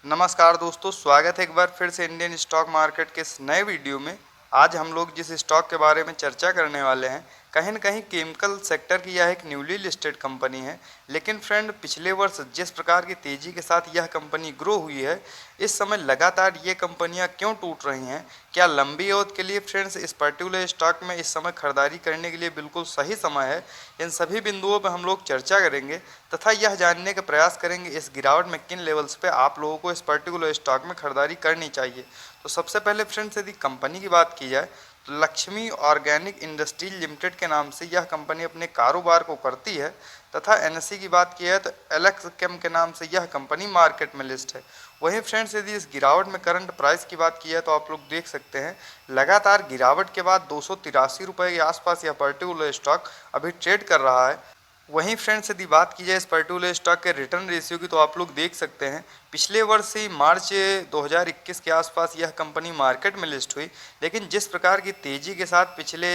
नमस्कार दोस्तों, स्वागत है एक बार फिर से इंडियन स्टॉक मार्केट के इस नए वीडियो में। आज हम लोग जिस स्टॉक के बारे में चर्चा करने वाले हैं, कहीं न कहीं केमिकल सेक्टर की यह एक न्यूली लिस्टेड कंपनी है। लेकिन फ्रेंड, पिछले वर्ष जिस प्रकार की तेज़ी के साथ यह कंपनी ग्रो हुई है, इस समय लगातार ये कंपनियां क्यों टूट रही हैं? क्या लंबी अवधि के लिए फ्रेंड्स इस पर्टिकुलर स्टॉक में इस समय खरीदारी करने के लिए बिल्कुल सही समय है? इन सभी बिंदुओं पर हम लोग चर्चा करेंगे तथा यह जानने का प्रयास करेंगे इस गिरावट में किन लेवल्स पे आप लोगों को इस पर्टिकुलर स्टॉक में खरीदारी करनी चाहिए। तो सबसे पहले फ्रेंड्स, यदि कंपनी की बात की जाए तो लक्ष्मी ऑर्गेनिक इंडस्ट्रीज लिमिटेड के नाम से यह कंपनी अपने कारोबार को करती है तथा एनएसई की बात की है तो एलेक्स केम के नाम से यह कंपनी मार्केट में लिस्ट है। वहीं फ्रेंड्स, यदि इस गिरावट में करंट प्राइस की बात की है तो आप लोग देख सकते हैं लगातार गिरावट के बाद 283 रुपये के आसपास यह पर्टिकुलर स्टॉक अभी ट्रेड कर रहा है। वहीं फ्रेंड्स, यदि बात की जाए इस पर्टिकुलर स्टॉक के रिटर्न रेशियो की तो आप लोग देख सकते हैं पिछले वर्ष ही मार्च 2021 के आसपास यह कंपनी मार्केट में लिस्ट हुई। लेकिन जिस प्रकार की तेज़ी के साथ पिछले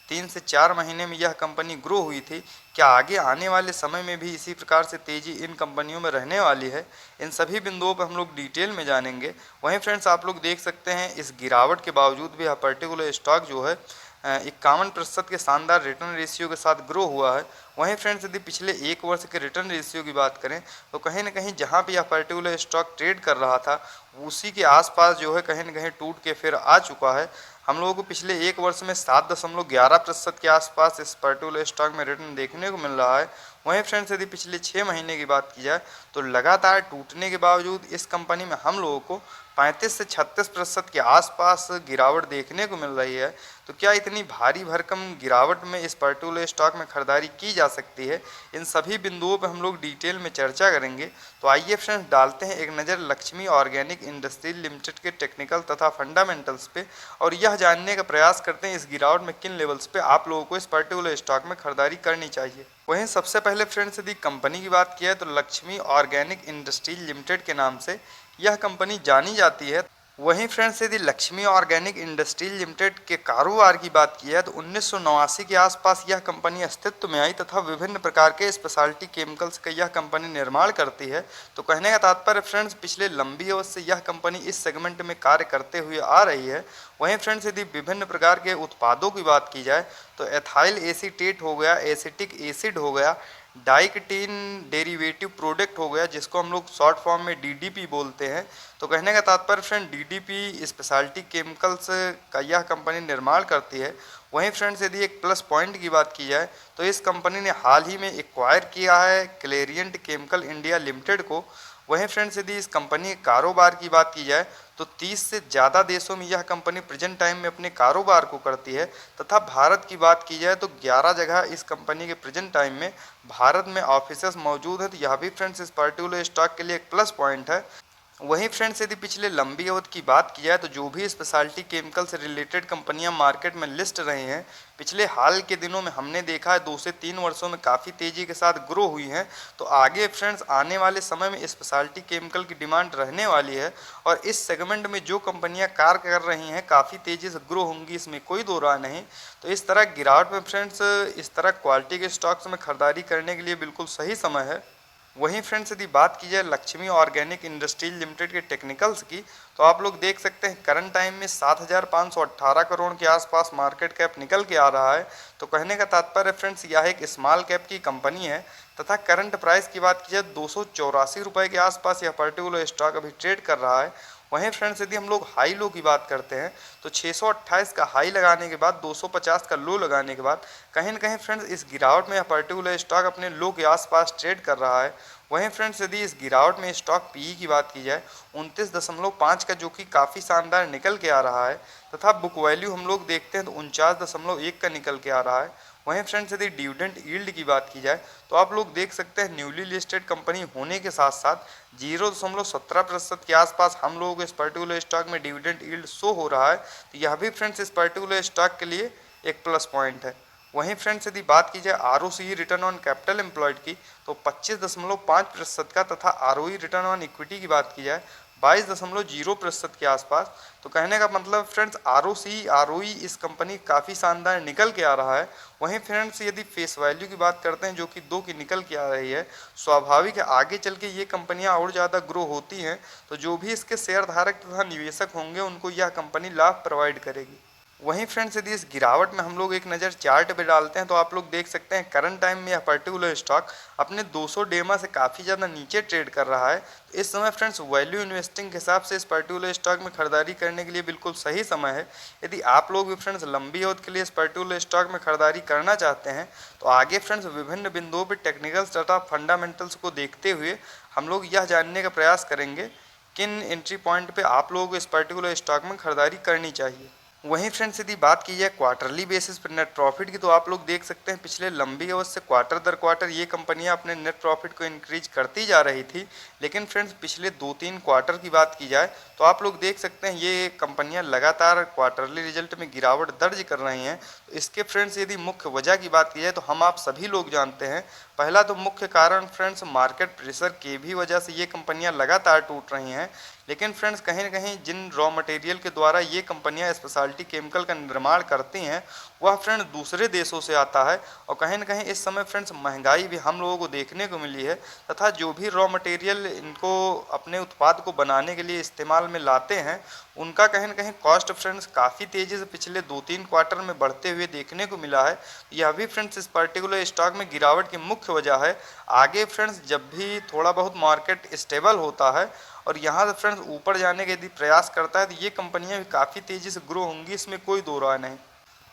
3 से 4 महीने में यह कंपनी ग्रो हुई थी, क्या आगे आने वाले समय में भी इसी प्रकार से तेज़ी इन कंपनियों में रहने वाली है? इन सभी बिंदुओं पर हम लोग डिटेल में जानेंगे। वहीं फ्रेंड्स, आप लोग देख सकते हैं इस गिरावट के बावजूद भी यह पर्टिकुलर स्टॉक जो है 51% के शानदार रिटर्न रेशियो के साथ ग्रो हुआ है। वहीं फ्रेंड्स, यदि पिछले एक वर्ष के रिटर्न रेशियो की बात करें तो कहीं ना कहीं जहां भी यह पर्टिकुलर स्टॉक ट्रेड कर रहा था उसी के आसपास जो है कहीं ना कहीं टूट के फिर आ चुका है। हम लोगों को पिछले एक वर्ष में 7.11% के आसपास इस पर्टिकुलर स्टॉक में रिटर्न देखने को मिल रहा है। वहीं फ्रेंड्स, यदि पिछले 6 महीने की बात की जाए तो लगातार टूटने के बावजूद इस कंपनी में हम लोगों को 35 से 36% के आसपास गिरावट देखने को मिल रही है। तो क्या इतनी भारी भरकम गिरावट में इस पर्टिकुलर स्टॉक में खरीदारी की जा सकती है? इन सभी बिंदुओं पर हम लोग डिटेल में चर्चा करेंगे। तो आइए फ्रेंड्स, डालते हैं एक नज़र लक्ष्मी ऑर्गेनिक इंडस्ट्रीज लिमिटेड के टेक्निकल तथा फंडामेंटल्स पे और यह जानने का प्रयास करते हैं इस गिरावट में किन लेवल्स पे आप लोगों को इस पर्टिकुलर स्टॉक में खरीदारी करनी चाहिए। वहीं सबसे पहले फ्रेंड्स, यदि कंपनी की बात की है तो लक्ष्मी ऑर्गेनिक इंडस्ट्रीज लिमिटेड के नाम से यह कंपनी जानी जाती है। वहीं फ्रेंड्स, यदि लक्ष्मी ऑर्गेनिक इंडस्ट्रीज लिमिटेड के कारोबार की बात की है तो 1989 के आसपास यह कंपनी अस्तित्व में आई तथा विभिन्न प्रकार के स्पेशलिटी केमिकल्स का यह कंपनी निर्माण करती है। तो कहने का तात्पर्य फ्रेंड्स, पिछले लंबी अवधि से यह कंपनी इस सेगमेंट में कार्य करते हुए आ रही है। वहीं फ्रेंड्स, यदि विभिन्न प्रकार के उत्पादों की बात की जाए तो एथाइल एसीटेट हो गया, एसिटिक एसिड हो गया, डाइकटीन डेरिवेटिव प्रोडक्ट हो गया जिसको हम लोग शॉर्ट फॉर्म में डीडीपी बोलते हैं। तो कहने का तात्पर्य फ्रेंड, डीडीपी स्पेशलिटी केमिकल्स का यह कंपनी निर्माण करती है। वहीं फ्रेंड्स, यदि एक प्लस पॉइंट की बात की जाए तो इस कंपनी ने हाल ही में एक्वायर किया है क्लेरियंट केमिकल इंडिया लिमिटेड को। वहीं फ्रेंड्स, यदि इस कंपनी के कारोबार की बात की जाए तो 30 से ज़्यादा देशों में यह कंपनी प्रेजेंट टाइम में अपने कारोबार को करती है तथा भारत की बात की जाए तो 11 जगह इस कंपनी के प्रेजेंट टाइम में भारत में ऑफिसेस मौजूद है। तो यह भी फ्रेंड्स इस पर्टिकुलर स्टॉक के लिए एक प्लस पॉइंट है। वहीं फ्रेंड्स, यदि पिछले लंबी अवधि की बात की जाए तो जो भी स्पेशलिटी केमिकल से रिलेटेड कंपनियां मार्केट में लिस्ट रही हैं, पिछले हाल के दिनों में हमने देखा है 2 से 3 वर्षों में काफ़ी तेज़ी के साथ ग्रो हुई हैं। तो आगे फ्रेंड्स आने वाले समय में स्पेशलिटी केमिकल की डिमांड रहने वाली है और इस सेगमेंट में जो कंपनियां कार्य कर रही हैं काफ़ी तेज़ी से ग्रो होंगी, इसमें कोई दो राय नहीं। तो इस तरह गिरावट में फ्रेंड्स इस तरह क्वालिटी के स्टॉक्स में खरीदारी करने के लिए बिल्कुल सही समय है। वहीं फ्रेंड्स, यदि बात की जाए लक्ष्मी ऑर्गेनिक इंडस्ट्रीज लिमिटेड के टेक्निकल्स की तो आप लोग देख सकते हैं करंट टाइम में 7,518 करोड़ के आसपास मार्केट कैप निकल के आ रहा है। तो कहने का तात्पर्य फ्रेंड्स, यह एक स्मॉल कैप की कंपनी है तथा करंट प्राइस की बात की जाए 284 रुपये के आसपास यह पर्टिकुलर स्टॉक अभी ट्रेड कर रहा है। वहीं फ्रेंड्स, यदि हम लोग हाई लो की बात करते हैं तो 628 का हाई लगाने के बाद 250 का लो लगाने के बाद कहीं ना कहीं फ्रेंड्स इस गिरावट में यह पर्टिकुलर स्टॉक अपने लो के आसपास ट्रेड कर रहा है। वहीं फ्रेंड्स, यदि इस गिरावट में स्टॉक पीई की बात की जाए 29.5 का, जो कि काफ़ी शानदार निकल के आ रहा है तथा बुक वैल्यू हम लोग देखते हैं तो 49.1 का निकल के आ रहा है। वहीं फ्रेंड्स, यदि डिविडेंड यील्ड की बात की जाए तो आप लोग देख सकते हैं न्यूली लिस्टेड कंपनी होने के साथ साथ 0.17% के आसपास हम लोगों को इस पर्टिकुलर स्टॉक में डिविडेंड यील्ड शो हो रहा है। तो यह भी फ्रेंड्स इस पर्टिकुलर स्टॉक के लिए एक प्लस पॉइंट है। वहीं फ्रेंड्स, यदि बात की जाए ROC return on capital employed की तो 25.5% का तथा आरओई रिटर्न ऑन इक्विटी की बात की जाए 22.0% के आसपास। तो कहने का मतलब फ्रेंड्स आरओसी आरओई इस कंपनी काफ़ी शानदार निकल के आ रहा है। वहीं फ्रेंड्स यदि फेस वैल्यू की बात करते हैं जो कि 2 की निकल के आ रही है, स्वाभाविक है आगे चल के ये कंपनियां और ज़्यादा ग्रो होती हैं तो जो भी इसके शेयर धारक तथा निवेशक होंगे उनको यह कंपनी लाभ प्रोवाइड करेगी। वहीं फ्रेंड्स यदि इस गिरावट में हम लोग एक नज़र चार्ट पे डालते हैं तो आप लोग देख सकते हैं करंट टाइम में यह पर्टिकुलर स्टॉक अपने 200 डेमा से काफ़ी ज़्यादा नीचे ट्रेड कर रहा है। तो इस समय फ्रेंड्स वैल्यू इन्वेस्टिंग के हिसाब से इस पर्टिकुलर स्टॉक में खरीदारी करने के लिए बिल्कुल सही समय है। यदि आप लोग भी फ्रेंड्स लंबी अवधि के लिए इस पर्टिकुलर स्टॉक में खरीदारी करना चाहते हैं तो आगे फ्रेंड्स विभिन्न बिंदुओं पर टेक्निकल्स तथा फंडामेंटल्स को देखते हुए हम लोग यह जानने का प्रयास करेंगे किन एंट्री पॉइंट पे आप लोगों को इस पर्टिकुलर स्टॉक में खरीदारी करनी चाहिए। वहीं फ्रेंड्स यदि बात की जाए क्वार्टरली बेसिस पर नेट प्रॉफिट की तो आप लोग देख सकते हैं पिछले लंबी अवधि से क्वार्टर दर क्वार्टर ये कंपनियां अपने नेट प्रॉफिट को इंक्रीज करती जा रही थी। लेकिन फ्रेंड्स पिछले 2-3 क्वार्टर की बात की जाए तो आप लोग देख सकते हैं ये कंपनियां लगातार क्वार्टरली रिजल्ट में गिरावट दर्ज कर रही हैं। तो इसके फ्रेंड्स यदि मुख्य वजह की बात की जाए तो हम आप सभी लोग जानते हैं। पहला तो मुख्य कारण फ्रेंड्स मार्केट प्रेशर की भी वजह से ये कंपनियां लगातार टूट रही हैं। लेकिन फ्रेंड्स कहीं न कहीं जिन रॉ मटेरियल के द्वारा ये कंपनियां स्पेशलिटी केमिकल का निर्माण करती हैं वह फ्रेंड्स दूसरे देशों से आता है और कहीं न कहीं इस समय फ्रेंड्स महंगाई भी हम लोगों को देखने को मिली है तथा जो भी रॉ मटेरियल इनको अपने उत्पाद को बनाने के लिए इस्तेमाल में लाते हैं उनका कहीं न कहीं कॉस्ट फ्रेंड्स काफ़ी तेज़ी से पिछले 2-3 क्वार्टर में बढ़ते हुए देखने को मिला है। यह भी फ्रेंड्स इस पर्टिकुलर स्टॉक में गिरावट की मुख्य वजह है। आगे फ्रेंड्स जब भी थोड़ा बहुत मार्केट स्टेबल होता है और यहाँ से फ्रेंड्स ऊपर जाने के यदि प्रयास करता है तो ये कंपनियां भी काफ़ी तेज़ी से ग्रो होंगी, इसमें कोई दो राय नहीं।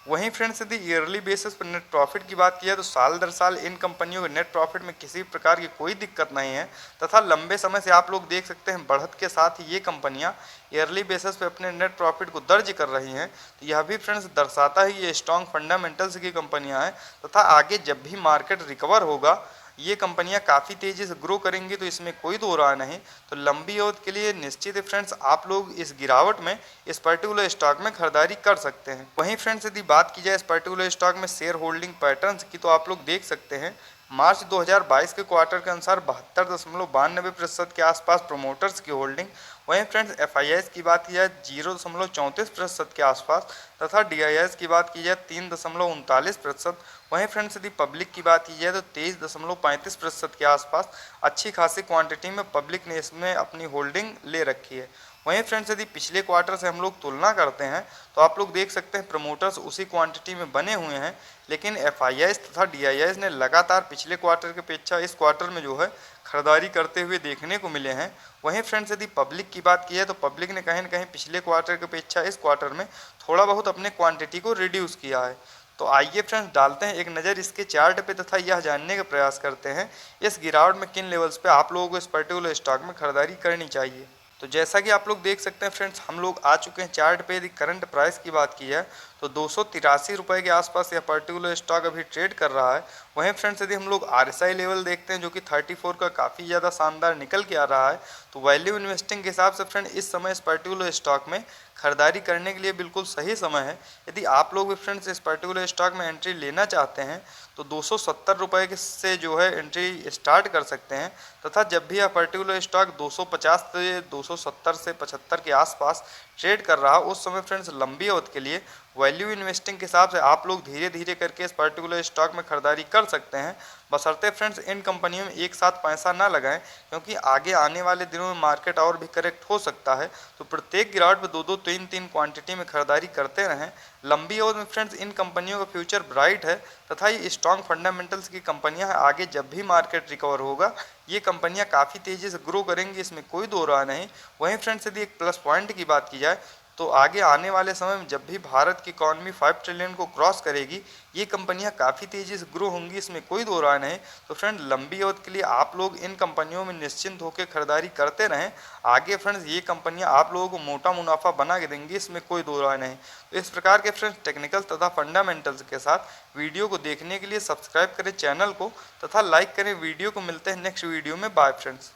वहीं फ्रेंड्स यदि ईयरली बेसिस पर नेट प्रॉफिट की बात की जाए तो साल दर साल इन कंपनियों के नेट प्रॉफिट में किसी प्रकार की कोई दिक्कत नहीं है तथा लंबे समय से आप लोग देख सकते हैं बढ़त के साथ ही ये कंपनियां ईयरली बेसिस पे अपने नेट प्रॉफिट को दर्ज कर रही हैं। तो यह भी फ्रेंड्स दर्शाता है ये स्ट्रॉन्ग फंडामेंटल्स की कंपनियां हैं तथा आगे जब भी मार्केट रिकवर होगा ये कंपनियां काफ़ी तेज़ी से ग्रो करेंगी, तो इसमें कोई दो राय नहीं। तो लंबी अवधि के लिए निश्चित है फ्रेंड्स आप लोग इस गिरावट में इस पर्टिकुलर स्टॉक में खरीदारी कर सकते हैं। वहीं फ्रेंड्स यदि बात की जाए इस पर्टिकुलर स्टॉक में शेयर होल्डिंग पैटर्न्स की तो आप लोग देख सकते हैं मार्च 2022 के क्वार्टर के अनुसार 72.92% के आसपास प्रोमोटर्स की होल्डिंग। वहीं फ्रेंड्स एफआईआईस की बात की जाए 0.34% के आसपास तथा डीआईआईस की बात की जाए 3.39%। वहीं फ्रेंड्स यदि पब्लिक की बात की जाए तो 23.35% के आसपास अच्छी खासी क्वांटिटी में पब्लिक ने इसमें अपनी होल्डिंग ले रखी है। वहीं फ्रेंड्स यदि पिछले क्वार्टर से हम लोग तुलना करते हैं तो आप लोग देख सकते हैं प्रमोटर्स उसी क्वांटिटी में बने हुए हैं, लेकिन एफआईआईस तथा डीआईआईस ने लगातार पिछले क्वार्टर की अपेक्षा इस क्वार्टर में जो है खरीदारी करते हुए देखने को मिले हैं। वहीं फ्रेंड्स यदि पब्लिक की बात की है तो पब्लिक ने कहीं न कहीं पिछले क्वार्टर की अपेक्षा इस क्वार्टर में थोड़ा बहुत अपने क्वांटिटी को रिड्यूस किया है। तो आइए फ्रेंड्स डालते हैं एक नज़र इसके चार्ट पे तथा यह जानने का प्रयास करते हैं इस गिरावट में किन लेवल्स पे आप लोगों को इस पर्टिकुलर स्टॉक में खरीदारी करनी चाहिए। तो जैसा कि आप लोग देख सकते हैं फ्रेंड्स हम लोग आ चुके हैं चार्ट पे। यदि करंट प्राइस की बात की है तो 283 रुपये के आसपास यह पर्टिकुलर स्टॉक अभी ट्रेड कर रहा है। वहीं फ्रेंड्स यदि हम लोग आरएसआई लेवल देखते हैं जो कि 34 का काफ़ी ज़्यादा शानदार निकल के आ रहा है, तो वैल्यू इन्वेस्टिंग के हिसाब से फ्रेंड इस समय इस पर्टिकुलर स्टॉक में खरीदारी करने के लिए बिल्कुल सही समय है। यदि आप लोग भी फ्रेंड्स इस पर्टिकुलर स्टॉक में एंट्री लेना चाहते हैं तो 270 रुपये से जो है एंट्री स्टार्ट कर सकते हैं तथा जब भी यह पर्टिकुलर स्टॉक 250 से 270 से 75 के आसपास ट्रेड कर रहा उस समय फ्रेंड्स लंबी अवधि के लिए वैल्यू इन्वेस्टिंग के हिसाब से आप लोग धीरे धीरे करके इस पर्टिकुलर स्टॉक में खरीदारी कर सकते हैं, बशर्ते फ्रेंड्स इन कंपनियों में एक साथ पैसा ना लगाएं क्योंकि आगे आने वाले दिनों में मार्केट और भी करेक्ट हो सकता है। तो प्रत्येक गिरावट में 2-2, 3-3 क्वांटिटी में खरीदारी करते रहें। लंबी अवधि में फ्रेंड्स इन कंपनियों का फ्यूचर ब्राइट है तथा ये स्ट्रॉन्ग फंडामेंटल्स की कंपनियां हैं। आगे जब भी मार्केट रिकवर होगा ये कंपनियां काफ़ी तेज़ी से ग्रो करेंगी, इसमें कोई दो राय नहीं। वहीं फ्रेंड्स यदि एक प्लस पॉइंट की बात की जाए तो आगे आने वाले समय में जब भी भारत की इकॉनमी 5 ट्रिलियन को क्रॉस करेगी ये कंपनियां काफ़ी तेज़ी से ग्रो होंगी, इसमें कोई दो राय नहीं। तो फ्रेंड लंबी अवधि के लिए आप लोग इन कंपनियों में निश्चिंत होकर खरीदारी करते रहें। आगे फ्रेंड्स ये कंपनियां आप लोगों को मोटा मुनाफा बना के देंगी, इसमें कोई दो राय नहीं। तो इस प्रकार के फ्रेंड्स टेक्निकल तथा फंडामेंटल्स के साथ वीडियो को देखने के लिए सब्सक्राइब करें चैनल को तथा लाइक करें वीडियो को। मिलते हैं नेक्स्ट वीडियो में। Bye friends.